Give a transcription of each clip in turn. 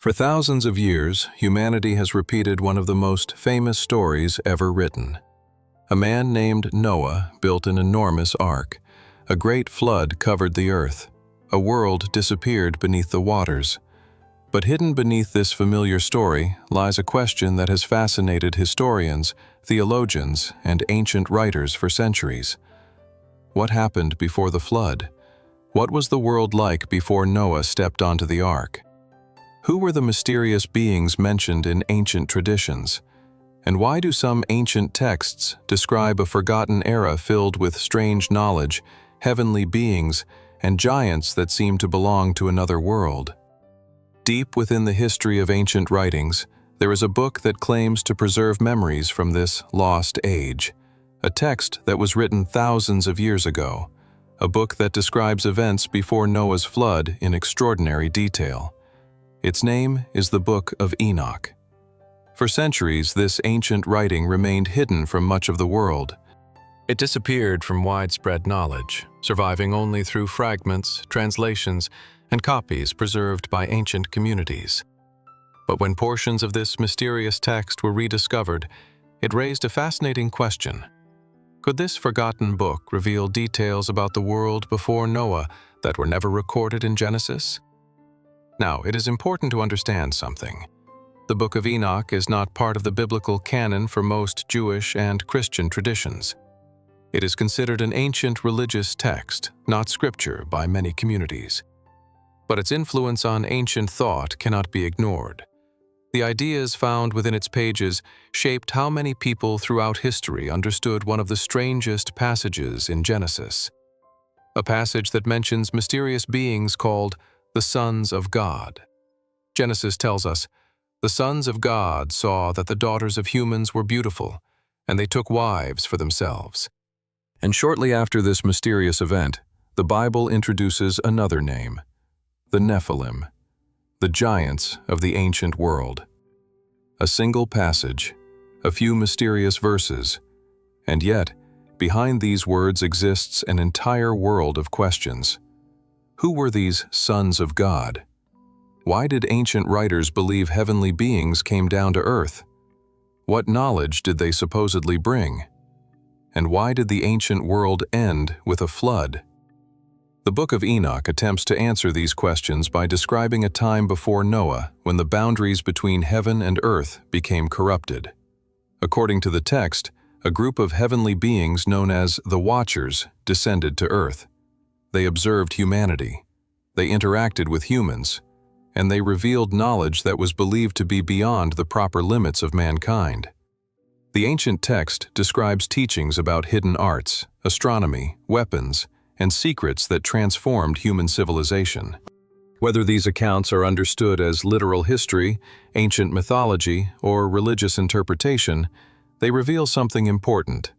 For thousands of years, humanity has repeated one of the most famous stories ever written. A man named Noah built an enormous ark. A great flood covered the earth. A world disappeared beneath the waters. But hidden beneath this familiar story lies a question that has fascinated historians, theologians, and ancient writers for centuries. What happened before the flood? What was the world like before Noah stepped onto the ark? Who were the mysterious beings mentioned in ancient traditions? And why do some ancient texts describe a forgotten era filled with strange knowledge, heavenly beings, and giants that seem to belong to another world? Deep within the history of ancient writings, there is a book that claims to preserve memories from this lost age. A text that was written thousands of years ago. A book that describes events before Noah's flood in extraordinary detail. Its name is the Book of Enoch. For centuries, this ancient writing remained hidden from much of the world. It disappeared from widespread knowledge, surviving only through fragments, translations, and copies preserved by ancient communities. But when portions of this mysterious text were rediscovered, it raised a fascinating question. Could this forgotten book reveal details about the world before Noah that were never recorded in Genesis? Now, it is important to understand something. The Book of Enoch is not part of the biblical canon for most Jewish and Christian traditions. It is considered an ancient religious text, not scripture by many communities. But its influence on ancient thought cannot be ignored. The ideas found within its pages shaped how many people throughout history understood one of the strangest passages in Genesis. A passage that mentions mysterious beings called the sons of God. Genesis tells us, "The sons of God saw that the daughters of humans were beautiful, and they took wives for themselves." And shortly after this mysterious event, the Bible introduces another name, the Nephilim, the giants of the ancient world. A single passage, a few mysterious verses, and yet, behind these words exists an entire world of questions. Who were these sons of God? Why did ancient writers believe heavenly beings came down to earth? What knowledge did they supposedly bring? And why did the ancient world end with a flood? The Book of Enoch attempts to answer these questions by describing a time before Noah when the boundaries between heaven and earth became corrupted. According to the text, a group of heavenly beings known as the Watchers descended to earth. They observed humanity, they interacted with humans, and they revealed knowledge that was believed to be beyond the proper limits of mankind. The ancient text describes teachings about hidden arts, astronomy, weapons, and secrets that transformed human civilization. Whether these accounts are understood as literal history, ancient mythology, or religious interpretation, they reveal something important.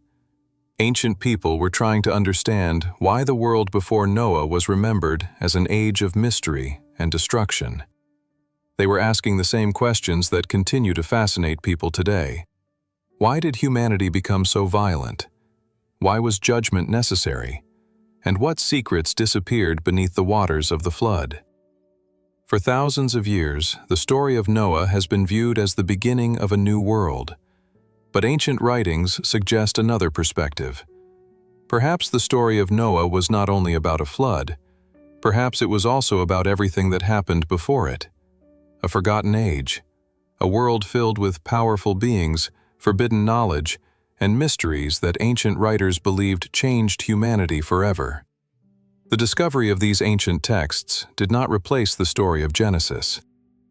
Ancient people were trying to understand why the world before Noah was remembered as an age of mystery and destruction. They were asking the same questions that continue to fascinate people today. Why did humanity become so violent? Why was judgment necessary? And what secrets disappeared beneath the waters of the flood? For thousands of years, the story of Noah has been viewed as the beginning of a new world. But ancient writings suggest another perspective. Perhaps the story of Noah was not only about a flood. Perhaps it was also about everything that happened before it. A forgotten age, a world filled with powerful beings, forbidden knowledge, and mysteries that ancient writers believed changed humanity forever. The discovery of these ancient texts did not replace the story of Genesis.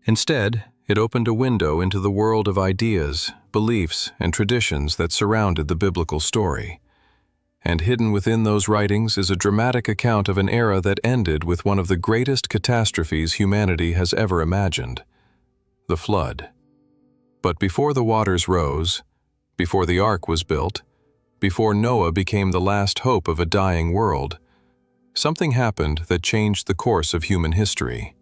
Instead, it opened a window into the world of ideas, beliefs, and traditions that surrounded the biblical story. And hidden within those writings is a dramatic account of an era that ended with one of the greatest catastrophes humanity has ever imagined, the flood. But before the waters rose, before the ark was built, before Noah became the last hope of a dying world, something happened that changed the course of human history.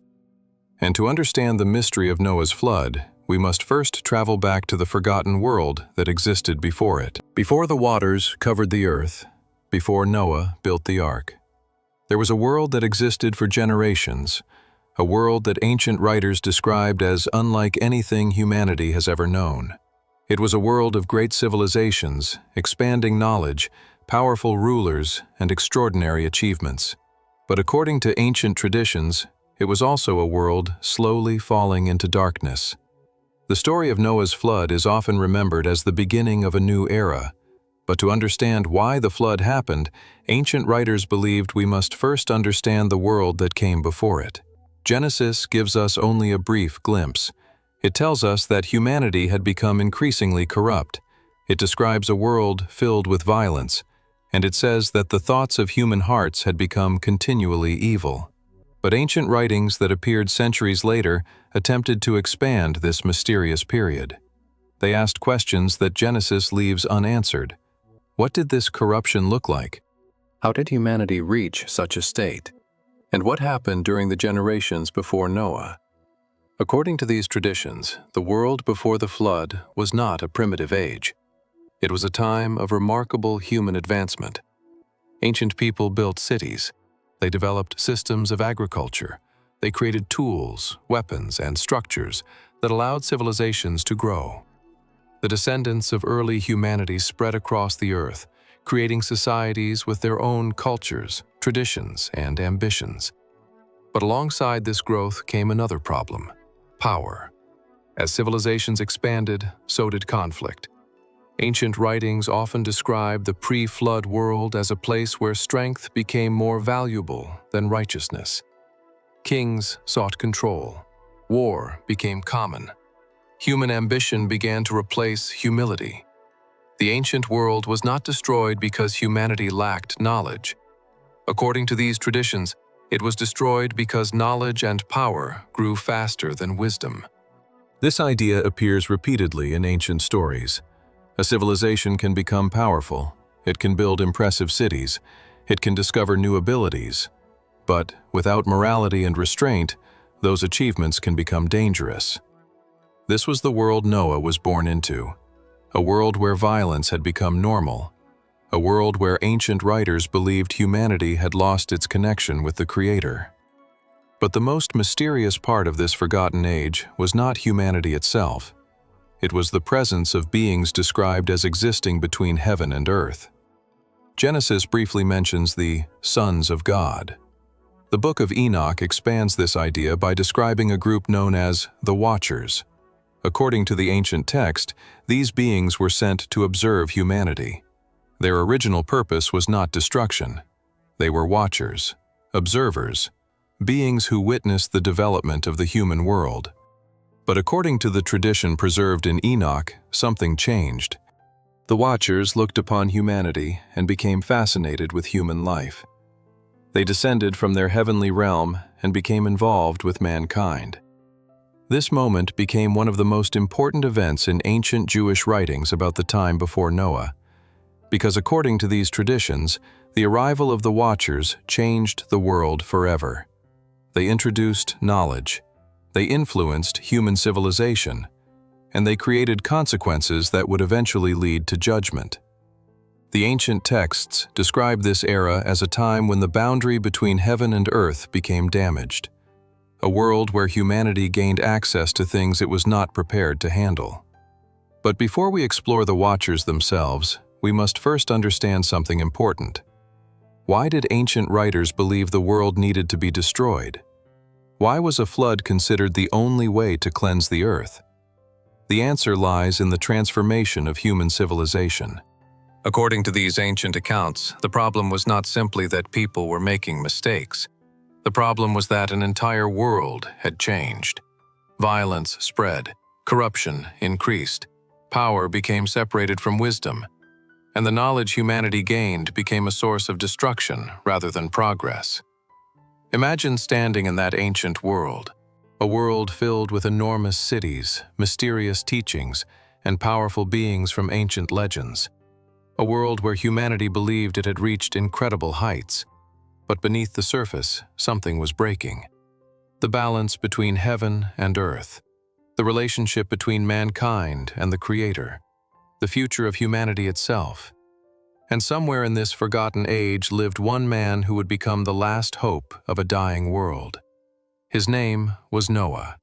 And to understand the mystery of Noah's flood, we must first travel back to the forgotten world that existed before it. Before the waters covered the earth, before Noah built the ark, there was a world that existed for generations, a world that ancient writers described as unlike anything humanity has ever known. It was a world of great civilizations, expanding knowledge, powerful rulers, and extraordinary achievements. But according to ancient traditions, it was also a world slowly falling into darkness. The story of Noah's flood is often remembered as the beginning of a new era. But to understand why the flood happened, ancient writers believed we must first understand the world that came before it. Genesis gives us only a brief glimpse. It tells us that humanity had become increasingly corrupt. It describes a world filled with violence, and it says that the thoughts of human hearts had become continually evil. But ancient writings that appeared centuries later attempted to expand this mysterious period. They asked questions that Genesis leaves unanswered. What did this corruption look like? How did humanity reach such a state? And what happened during the generations before Noah? According to these traditions, the world before the flood was not a primitive age. It was a time of remarkable human advancement. Ancient people built cities. They developed systems of agriculture. They created tools, weapons, and structures that allowed civilizations to grow. The descendants of early humanity spread across the earth, creating societies with their own cultures, traditions, and ambitions. But alongside this growth came another problem: power. As civilizations expanded, so did conflict. Ancient writings often describe the pre-flood world as a place where strength became more valuable than righteousness. Kings sought control. War became common. Human ambition began to replace humility. The ancient world was not destroyed because humanity lacked knowledge. According to these traditions, it was destroyed because knowledge and power grew faster than wisdom. This idea appears repeatedly in ancient stories. A civilization can become powerful, it can build impressive cities, it can discover new abilities. But without morality and restraint, those achievements can become dangerous. This was the world Noah was born into, a world where violence had become normal, a world where ancient writers believed humanity had lost its connection with the Creator. But the most mysterious part of this forgotten age was not humanity itself. It was the presence of beings described as existing between heaven and earth. Genesis briefly mentions the sons of God. The Book of Enoch expands this idea by describing a group known as the Watchers. According to the ancient text, these beings were sent to observe humanity. Their original purpose was not destruction. They were watchers, observers, beings who witnessed the development of the human world. But according to the tradition preserved in Enoch, something changed. The Watchers looked upon humanity and became fascinated with human life. They descended from their heavenly realm and became involved with mankind. This moment became one of the most important events in ancient Jewish writings about the time before Noah, because according to these traditions, the arrival of the Watchers changed the world forever. They introduced knowledge, they influenced human civilization, and they created consequences that would eventually lead to judgment. The ancient texts describe this era as a time when the boundary between heaven and earth became damaged, a world where humanity gained access to things it was not prepared to handle. But before we explore the Watchers themselves, we must first understand something important. Why did ancient writers believe the world needed to be destroyed? Why was a flood considered the only way to cleanse the earth? The answer lies in the transformation of human civilization. According to these ancient accounts, the problem was not simply that people were making mistakes. The problem was that an entire world had changed. Violence spread, corruption increased, power became separated from wisdom, and the knowledge humanity gained became a source of destruction rather than progress. Imagine standing in that ancient world, a world filled with enormous cities, mysterious teachings, and powerful beings from ancient legends. A world where humanity believed it had reached incredible heights. But beneath the surface, something was breaking. The balance between heaven and earth, the relationship between mankind and the Creator, the future of humanity itself. And somewhere in this forgotten age lived one man who would become the last hope of a dying world. His name was Noah.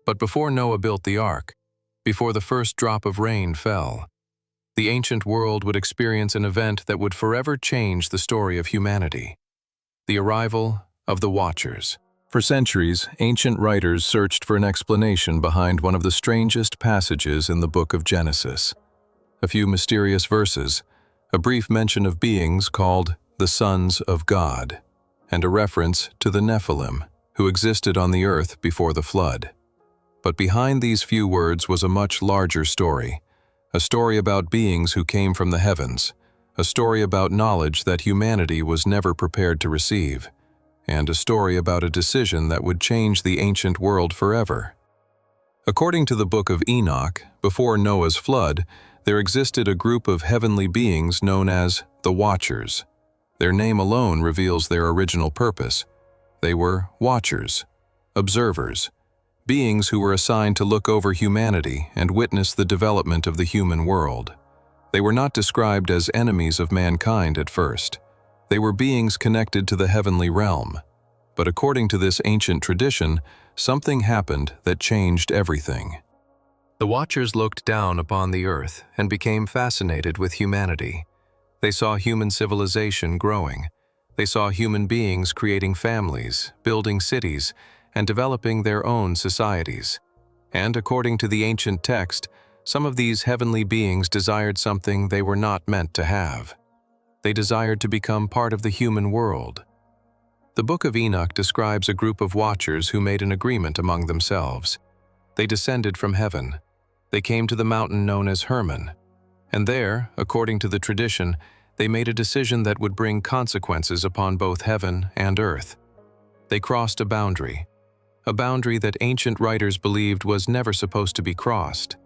But before Noah built the ark, before the first drop of rain fell, the ancient world would experience an event that would forever change the story of humanity: the arrival of the Watchers. For centuries, ancient writers searched for an explanation behind one of the strangest passages in the book of Genesis. A few mysterious verses, a brief mention of beings called the sons of God, and a reference to the Nephilim, who existed on the earth before the flood. But behind these few words was a much larger story, a story about beings who came from the heavens, a story about knowledge that humanity was never prepared to receive, and a story about a decision that would change the ancient world forever. According to the Book of Enoch, before Noah's flood, there existed a group of heavenly beings known as the Watchers. Their name alone reveals their original purpose. They were watchers, observers, beings who were assigned to look over humanity and witness the development of the human world. They were not described as enemies of mankind at first. They were beings connected to the heavenly realm. But according to this ancient tradition, something happened that changed everything. The Watchers looked down upon the earth and became fascinated with humanity. They saw human civilization growing. They saw human beings creating families, building cities, and developing their own societies. And according to the ancient text, some of these heavenly beings desired something they were not meant to have. They desired to become part of the human world. The Book of Enoch describes a group of watchers who made an agreement among themselves. They descended from heaven. They came to the mountain known as Hermon. And there, according to the tradition, they made a decision that would bring consequences upon both heaven and earth. They crossed a boundary that ancient writers believed was never supposed to be crossed.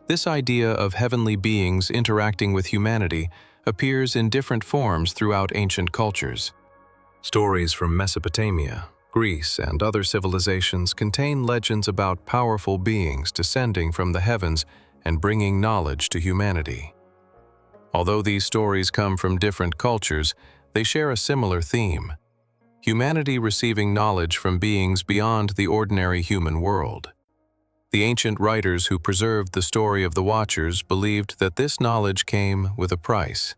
This idea of heavenly beings interacting with humanity appears in different forms throughout ancient cultures. Stories from Mesopotamia, Greece, and other civilizations contain legends about powerful beings descending from the heavens and bringing knowledge to humanity. Although these stories come from different cultures, they share a similar theme: humanity receiving knowledge from beings beyond the ordinary human world. The ancient writers who preserved the story of the Watchers believed that this knowledge came with a price.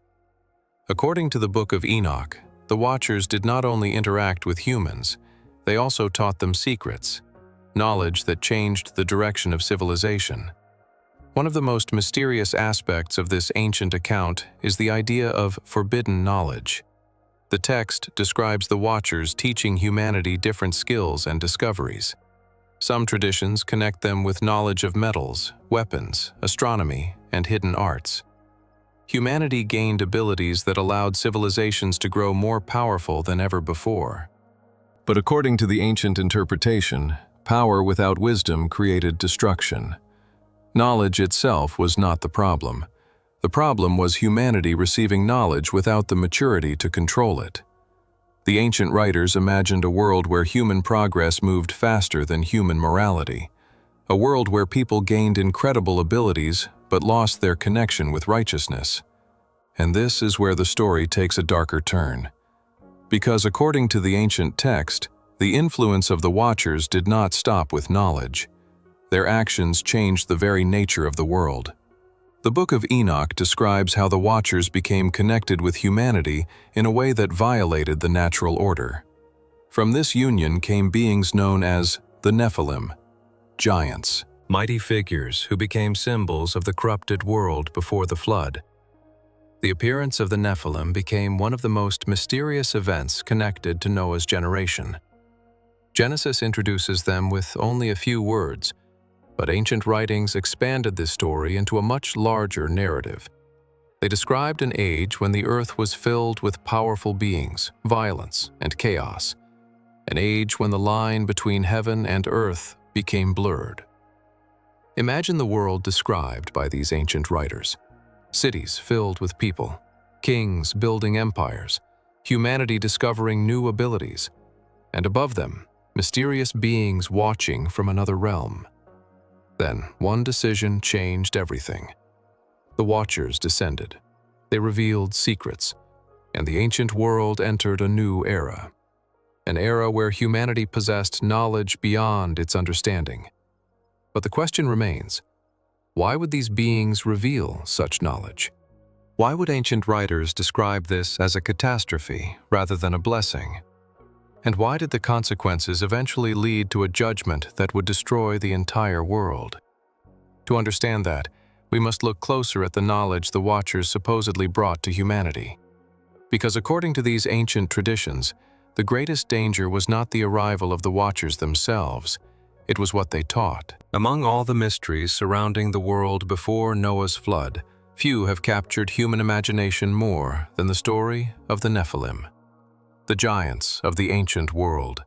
According to the Book of Enoch, the Watchers did not only interact with humans, they also taught them secrets, knowledge that changed the direction of civilization. One of the most mysterious aspects of this ancient account is the idea of forbidden knowledge. The text describes the Watchers teaching humanity different skills and discoveries. Some traditions connect them with knowledge of metals, weapons, astronomy, and hidden arts. Humanity gained abilities that allowed civilizations to grow more powerful than ever before. But according to the ancient interpretation, power without wisdom created destruction. Knowledge itself was not the problem. The problem was humanity receiving knowledge without the maturity to control it. The ancient writers imagined a world where human progress moved faster than human morality, a world where people gained incredible abilities but lost their connection with righteousness. And this is where the story takes a darker turn. Because according to the ancient text, the influence of the Watchers did not stop with knowledge. Their actions changed the very nature of the world. The Book of Enoch describes how the Watchers became connected with humanity in a way that violated the natural order. From this union came beings known as the Nephilim Giants, mighty figures who became symbols of the corrupted world before the flood. The appearance of the Nephilim became one of the most mysterious events connected to Noah's generation. Genesis introduces them with only a few words, but ancient writings expanded this story into a much larger narrative. They described an age when the earth was filled with powerful beings, violence, and chaos. An age when the line between heaven and earth became blurred. Imagine the world described by these ancient writers. Cities filled with people, kings building empires, humanity discovering new abilities, and above them, mysterious beings watching from another realm. Then, one decision changed everything. The Watchers descended. They revealed secrets, and the ancient world entered a new era. an era where humanity possessed knowledge beyond its understanding. But the question remains, why would these beings reveal such knowledge? Why would ancient writers describe this as a catastrophe rather than a blessing? And why did the consequences eventually lead to a judgment that would destroy the entire world? To understand that, we must look closer at the knowledge the Watchers supposedly brought to humanity. Because according to these ancient traditions, the greatest danger was not the arrival of the Watchers themselves, it was what they taught. Among all the mysteries surrounding the world before Noah's flood, few have captured human imagination more than the story of the Nephilim, the giants of the ancient world.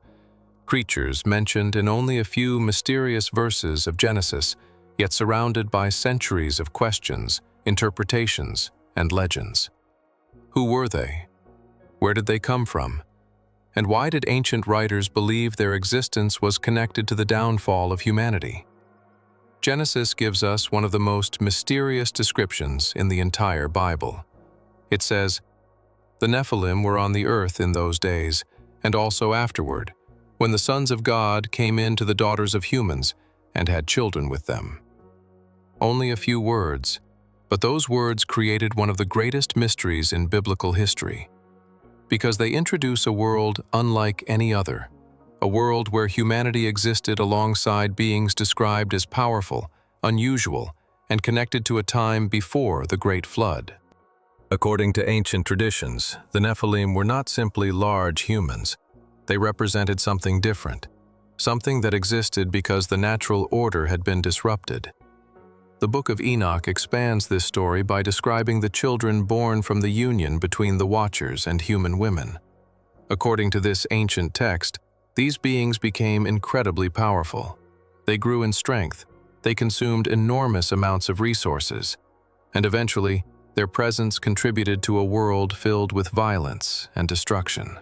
Creatures mentioned in only a few mysterious verses of Genesis, yet surrounded by centuries of questions, interpretations, and legends. Who were they? Where did they come from? And why did ancient writers believe their existence was connected to the downfall of humanity? Genesis gives us one of the most mysterious descriptions in the entire Bible. It says, "The Nephilim were on the earth in those days, and also afterward, when the sons of God came in to the daughters of humans and had children with them." Only a few words, but those words created one of the greatest mysteries in biblical history. Because they introduce a world unlike any other, a world where humanity existed alongside beings described as powerful, unusual, and connected to a time before the Great Flood. According to ancient traditions, the Nephilim were not simply large humans. They represented something different, something that existed because the natural order had been disrupted. The Book of Enoch expands this story by describing the children born from the union between the Watchers and human women. According to this ancient text, these beings became incredibly powerful. They grew in strength, they consumed enormous amounts of resources, and eventually, their presence contributed to a world filled with violence and destruction.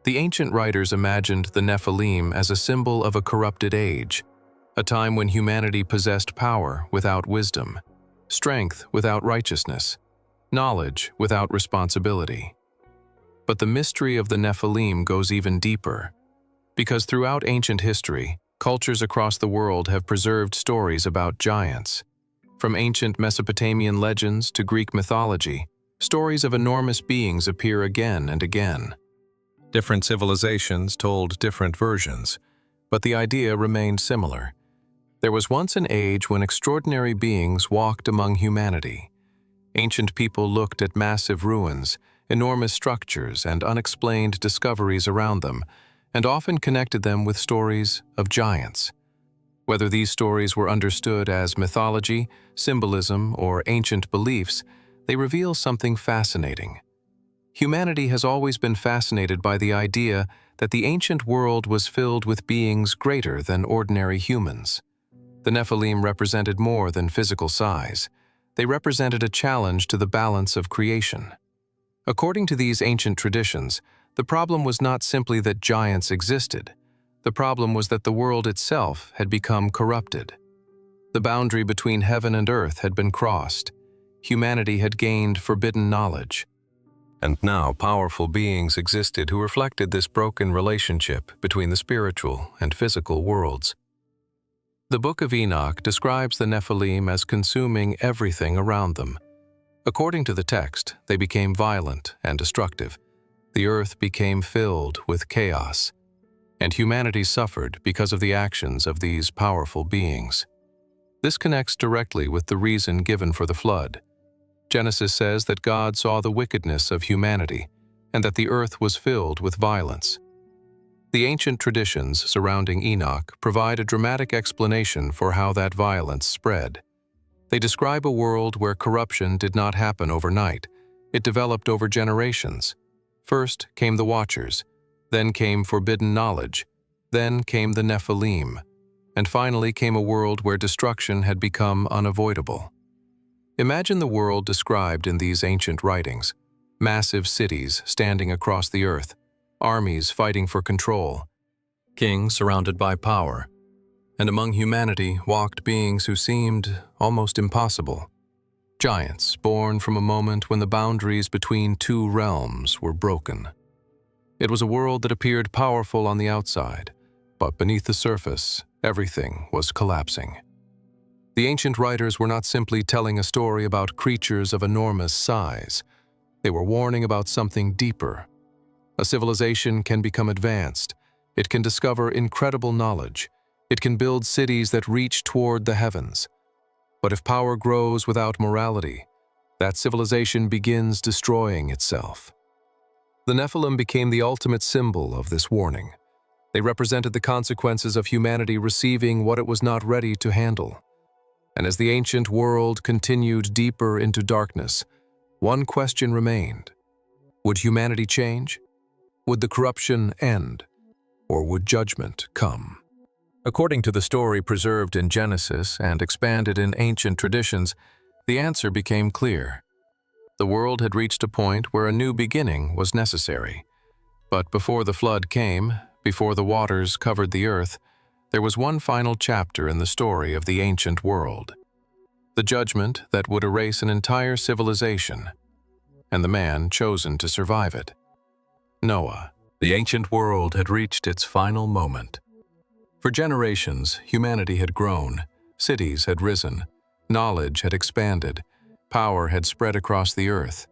The ancient writers imagined the Nephilim as a symbol of a corrupted age, a time when humanity possessed power without wisdom, strength without righteousness, knowledge without responsibility. But the mystery of the Nephilim goes even deeper, because throughout ancient history, cultures across the world have preserved stories about giants. From ancient Mesopotamian legends to Greek mythology, stories of enormous beings appear again and again. Different civilizations told different versions, but the idea remained similar. There was once an age when extraordinary beings walked among humanity. Ancient people looked at massive ruins, enormous structures, and unexplained discoveries around them, and often connected them with stories of giants. Whether these stories were understood as mythology, symbolism, or ancient beliefs, they reveal something fascinating. Humanity has always been fascinated by the idea that the ancient world was filled with beings greater than ordinary humans. The Nephilim represented more than physical size. They represented a challenge to the balance of creation. According to these ancient traditions, the problem was not simply that giants existed. The problem was that the world itself had become corrupted. The boundary between heaven and earth had been crossed. Humanity had gained forbidden knowledge. And now powerful beings existed who reflected this broken relationship between the spiritual and physical worlds. The Book of Enoch describes the Nephilim as consuming everything around them. According to the text, they became violent and destructive. The earth became filled with chaos, and humanity suffered because of the actions of these powerful beings. This connects directly with the reason given for the flood. Genesis says that God saw the wickedness of humanity and that the earth was filled with violence. The ancient traditions surrounding Enoch provide a dramatic explanation for how that violence spread. They describe a world where corruption did not happen overnight. It developed over generations. First came the Watchers, then came forbidden knowledge, then came the Nephilim, and finally came a world where destruction had become unavoidable. Imagine the world described in these ancient writings: massive cities standing across the earth, armies fighting for control, kings surrounded by power, and among humanity walked beings who seemed almost impossible. Giants born from a moment when the boundaries between two realms were broken. It was a world that appeared powerful on the outside, but beneath the surface, everything was collapsing. The ancient writers were not simply telling a story about creatures of enormous size. They were warning about something deeper. A civilization can become advanced. It can discover incredible knowledge. It can build cities that reach toward the heavens. But if power grows without morality, that civilization begins destroying itself. The Nephilim became the ultimate symbol of this warning. They represented the consequences of humanity receiving what it was not ready to handle. And as the ancient world continued deeper into darkness, one question remained. Would humanity change? Would the corruption end? Or would judgment come? According to the story preserved in Genesis and expanded in ancient traditions, the answer became clear. The world had reached a point where a new beginning was necessary. But before the flood came, before the waters covered the earth, there was one final chapter in the story of the ancient world. The judgment that would erase an entire civilization, and the man chosen to survive it. Noah. The ancient world had reached its final moment. For generations, humanity had grown, cities had risen, knowledge had expanded, power had spread across the earth.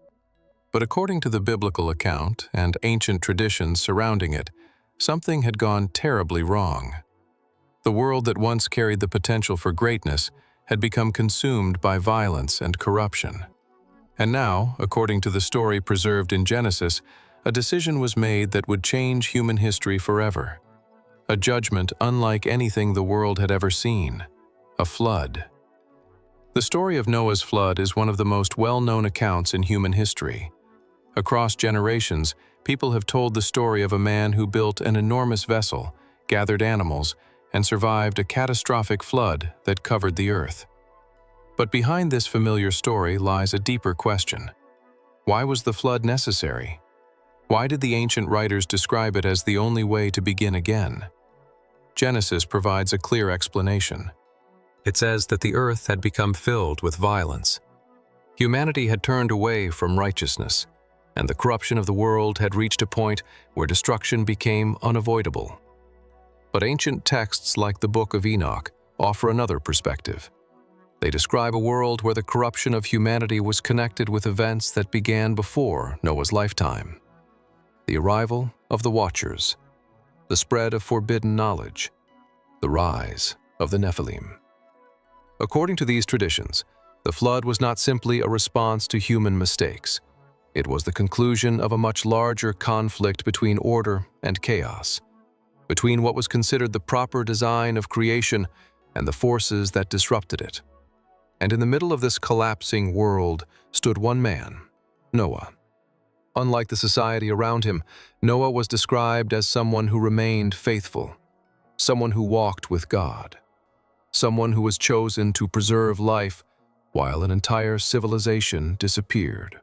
But according to the biblical account and ancient traditions surrounding it, something had gone terribly wrong. The world that once carried the potential for greatness had become consumed by violence and corruption. And now, according to the story preserved in Genesis, a decision was made that would change human history forever. A judgment unlike anything the world had ever seen. A flood. The story of Noah's flood is one of the most well-known accounts in human history. Across generations, people have told the story of a man who built an enormous vessel, gathered animals, and survived a catastrophic flood that covered the earth. But behind this familiar story lies a deeper question. Why was the flood necessary? Why did the ancient writers describe it as the only way to begin again? Genesis provides a clear explanation. It says that the earth had become filled with violence. Humanity had turned away from righteousness, and the corruption of the world had reached a point where destruction became unavoidable. But ancient texts like the Book of Enoch offer another perspective. They describe a world where the corruption of humanity was connected with events that began before Noah's lifetime. The arrival of the Watchers, the spread of forbidden knowledge, the rise of the Nephilim. According to these traditions, the flood was not simply a response to human mistakes. It was the conclusion of a much larger conflict between order and chaos, between what was considered the proper design of creation and the forces that disrupted it. And in the middle of this collapsing world stood one man, Noah. Unlike the society around him, Noah was described as someone who remained faithful, someone who walked with God, someone who was chosen to preserve life while an entire civilization disappeared.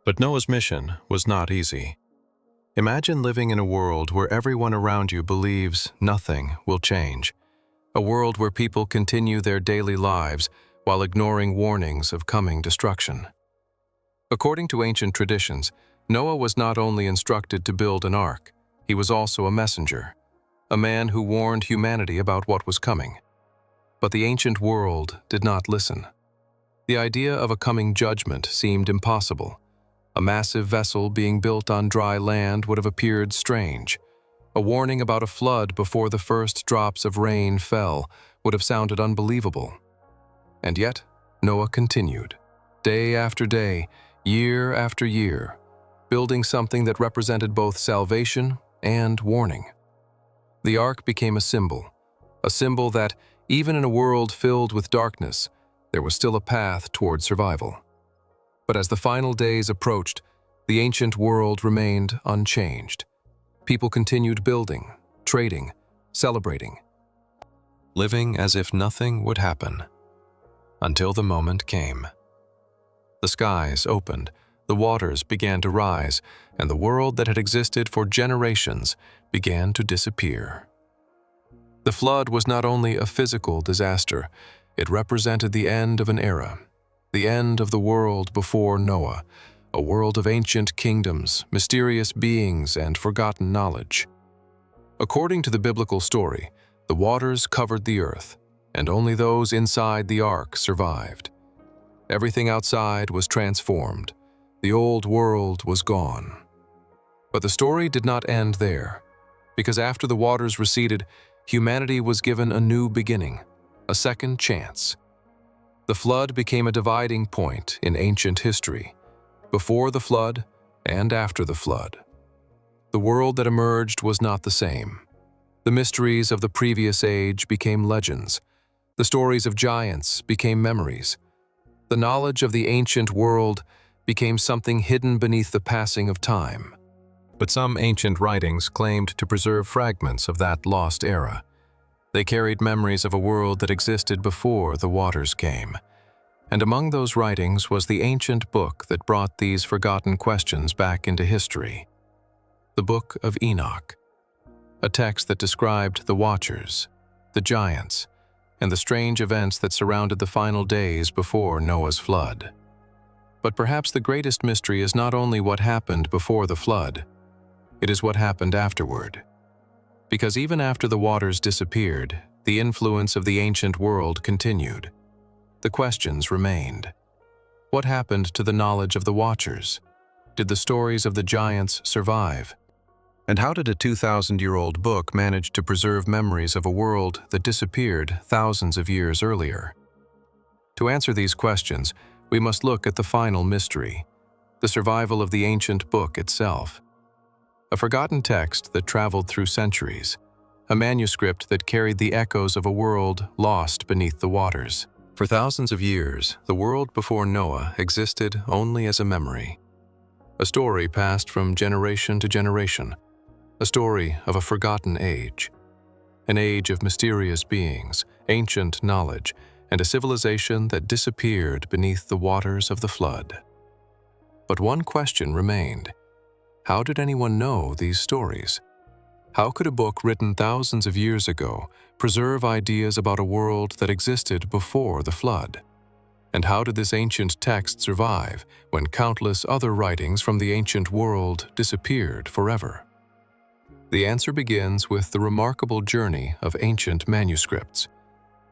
But Noah's mission was not easy. Imagine living in a world where everyone around you believes nothing will change, a world where people continue their daily lives while ignoring warnings of coming destruction. According to ancient traditions, Noah was not only instructed to build an ark, he was also a messenger, a man who warned humanity about what was coming. But the ancient world did not listen. The idea of a coming judgment seemed impossible. A massive vessel being built on dry land would have appeared strange. A warning about a flood before the first drops of rain fell would have sounded unbelievable. And yet, Noah continued, day after day, year after year, building something that represented both salvation and warning. The ark became a symbol that, even in a world filled with darkness, there was still a path toward survival. But as the final days approached, the ancient world remained unchanged. People continued building, trading, celebrating, living as if nothing would happen. Until the moment came. The skies opened, the waters began to rise, and the world that had existed for generations began to disappear. The flood was not only a physical disaster, it represented the end of an era, the end of the world before Noah, a world of ancient kingdoms, mysterious beings, and forgotten knowledge. According to the biblical story, the waters covered the earth, and only those inside the ark survived. Everything outside was transformed. The old world was gone. But the story did not end there, because after the waters receded, humanity was given a new beginning, a second chance. The flood became a dividing point in ancient history, before the flood and after the flood. The world that emerged was not the same. The mysteries of the previous age became legends. The stories of giants became memories. The knowledge of the ancient world became something hidden beneath the passing of time. But some ancient writings claimed to preserve fragments of that lost era. They carried memories of a world that existed before the waters came. And among those writings was the ancient book that brought these forgotten questions back into history. The Book of Enoch, a text that described the Watchers, the giants, and the strange events that surrounded the final days before Noah's flood. But perhaps the greatest mystery is not only what happened before the flood, it is what happened afterward. Because even after the waters disappeared, the influence of the ancient world continued. The questions remained. What happened to the knowledge of the Watchers? Did the stories of the giants survive? And how did a 2,000-year-old book manage to preserve memories of a world that disappeared thousands of years earlier? To answer these questions, we must look at the final mystery, the survival of the ancient book itself. A forgotten text that traveled through centuries, a manuscript that carried the echoes of a world lost beneath the waters. For thousands of years, the world before Noah existed only as a memory. A story passed from generation to generation, a story of a forgotten age. An age of mysterious beings, ancient knowledge, and a civilization that disappeared beneath the waters of the flood. But one question remained. How did anyone know these stories? How could a book written thousands of years ago preserve ideas about a world that existed before the flood? And how did this ancient text survive when countless other writings from the ancient world disappeared forever? The answer begins with the remarkable journey of ancient manuscripts.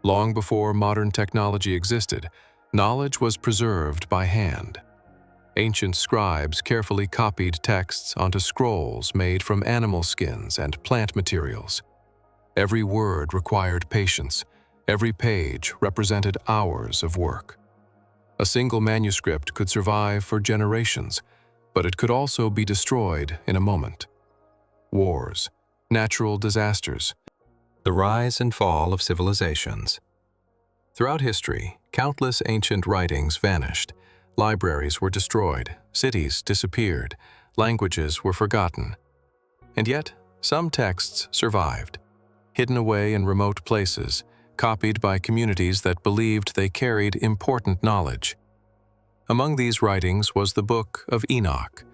Long before modern technology existed, knowledge was preserved by hand. Ancient scribes carefully copied texts onto scrolls made from animal skins and plant materials. Every word required patience. Every page represented hours of work. A single manuscript could survive for generations, but it could also be destroyed in a moment. Wars, natural disasters, the rise and fall of civilizations. Throughout history, countless ancient writings vanished. Libraries were destroyed, cities disappeared, languages were forgotten. And yet, some texts survived, hidden away in remote places, copied by communities that believed they carried important knowledge. Among these writings was the Book of Enoch.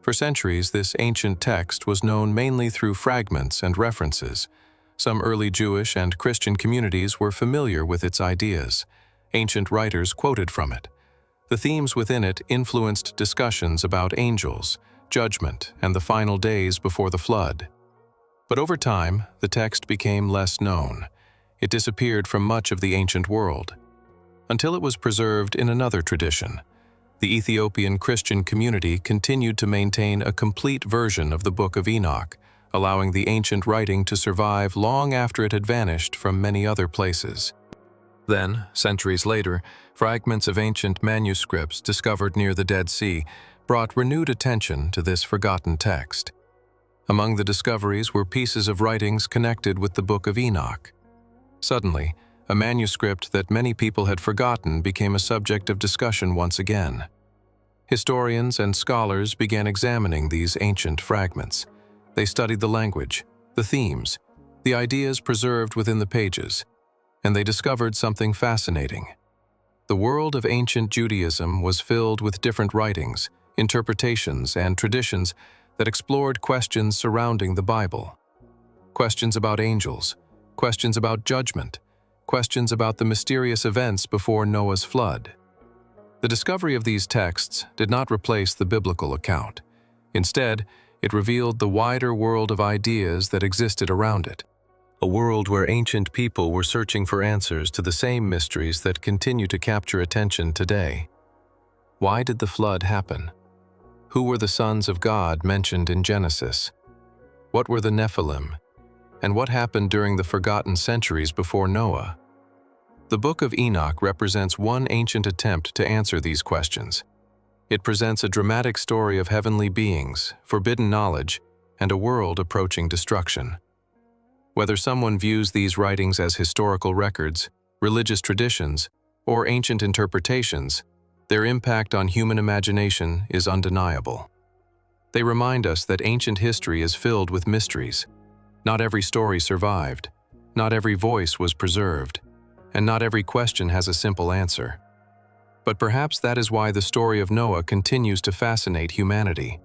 For centuries, this ancient text was known mainly through fragments and references. Some early Jewish and Christian communities were familiar with its ideas. Ancient writers quoted from it. The themes within it influenced discussions about angels, judgment, and the final days before the flood. But over time, the text became less known. It disappeared from much of the ancient world, until it was preserved in another tradition. The Ethiopian Christian community continued to maintain a complete version of the Book of Enoch, allowing the ancient writing to survive long after it had vanished from many other places. Then, centuries later, fragments of ancient manuscripts discovered near the Dead Sea brought renewed attention to this forgotten text. Among the discoveries were pieces of writings connected with the Book of Enoch. Suddenly, a manuscript that many people had forgotten became a subject of discussion once again. Historians and scholars began examining these ancient fragments. They studied the language, the themes, the ideas preserved within the pages, and they discovered something fascinating. The world of ancient Judaism was filled with different writings, interpretations, and traditions that explored questions surrounding the Bible. Questions about angels, questions about judgment, questions about the mysterious events before Noah's flood. The discovery of these texts did not replace the biblical account. Instead, it revealed the wider world of ideas that existed around it, a world where ancient people were searching for answers to the same mysteries that continue to capture attention today. Why did the flood happen? Who were the sons of God mentioned in Genesis? What were the Nephilim? And what happened during the forgotten centuries before Noah? The Book of Enoch represents one ancient attempt to answer these questions. It presents a dramatic story of heavenly beings, forbidden knowledge, and a world approaching destruction. Whether someone views these writings as historical records, religious traditions, or ancient interpretations, their impact on human imagination is undeniable. They remind us that ancient history is filled with mysteries. Not every story survived, not every voice was preserved, and not every question has a simple answer. But perhaps that is why the story of Noah continues to fascinate humanity.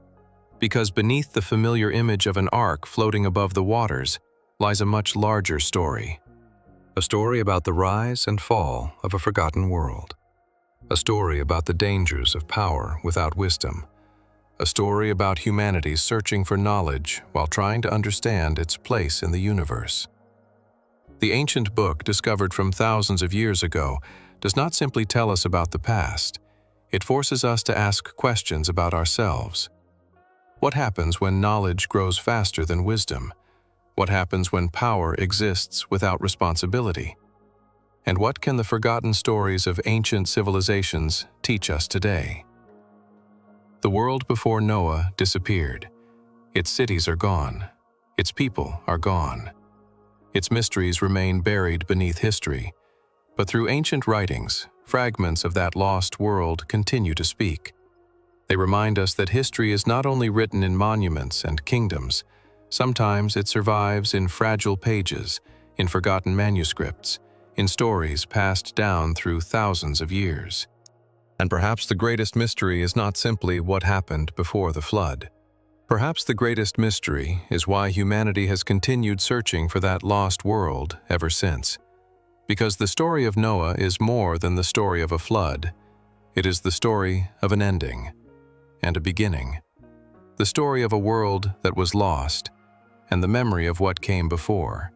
Because beneath the familiar image of an ark floating above the waters lies a much larger story. A story about the rise and fall of a forgotten world. A story about the dangers of power without wisdom. A story about humanity searching for knowledge while trying to understand its place in the universe. The ancient book, discovered from thousands of years ago, does not simply tell us about the past. It forces us to ask questions about ourselves. What happens when knowledge grows faster than wisdom? What happens when power exists without responsibility? And what can the forgotten stories of ancient civilizations teach us today? The world before Noah disappeared. Its cities are gone. Its people are gone. Its mysteries remain buried beneath history. But through ancient writings, fragments of that lost world continue to speak. They remind us that history is not only written in monuments and kingdoms. Sometimes it survives in fragile pages, in forgotten manuscripts, in stories passed down through thousands of years. And perhaps the greatest mystery is not simply what happened before the flood. Perhaps the greatest mystery is why humanity has continued searching for that lost world ever since. Because the story of Noah is more than the story of a flood. It is the story of an ending and a beginning. The story of a world that was lost and the memory of what came before.